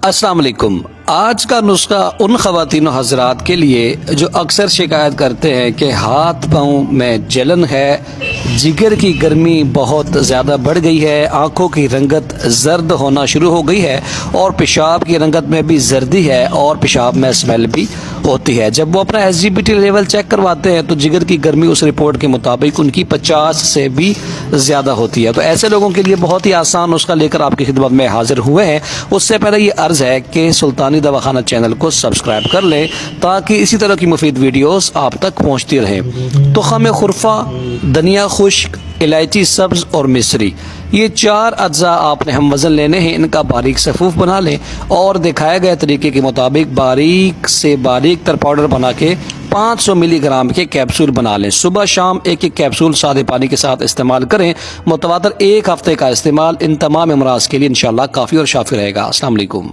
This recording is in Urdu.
السلام علیکم۔ آج کا نسخہ ان خواتین و حضرات کے لیے جو اکثر شکایت کرتے ہیں کہ ہاتھ پاؤں میں جلن ہے، جگر کی گرمی بہت زیادہ بڑھ گئی ہے، آنکھوں کی رنگت زرد ہونا شروع ہو گئی ہے اور پیشاب کی رنگت میں بھی زردی ہے اور پیشاب میں اسمیل بھی ہوتی ہے۔ جب وہ اپنا SGPT لیول چیک کرواتے ہیں تو جگر کی گرمی اس رپورٹ کے مطابق ان کی 50 سے بھی زیادہ ہوتی ہے۔ تو ایسے لوگوں کے لیے بہت ہی آسان نسخہ لے کر آپ کی خدمت میں حاضر ہوئے ہیں۔ اس سے پہلے یہ عرض ہے کہ سلطانی دواخانہ چینل کو سبسکرائب کر لیں تاکہ اسی طرح کی مفید ویڈیوز آپ تک پہنچتی رہیں۔ تخم خرفہ، دھنیا خشک، الائچی سبز اور مصری، یہ 4 اجزاء آپ نے ہم وزن لینے ہیں۔ ان کا باریک صفوف بنا لیں اور دکھائے گئے طریقے کے مطابق باریک سے باریک تر پاؤڈر بنا کے 500 ملی گرام کے کیپسول بنا لیں۔ صبح شام ایک کیپسول سادے پانی کے ساتھ استعمال کریں۔ متواتر 1 ہفتے کا استعمال ان تمام امراض کے لیے انشاءاللہ کافی اور شافی رہے گا۔ السلام علیکم۔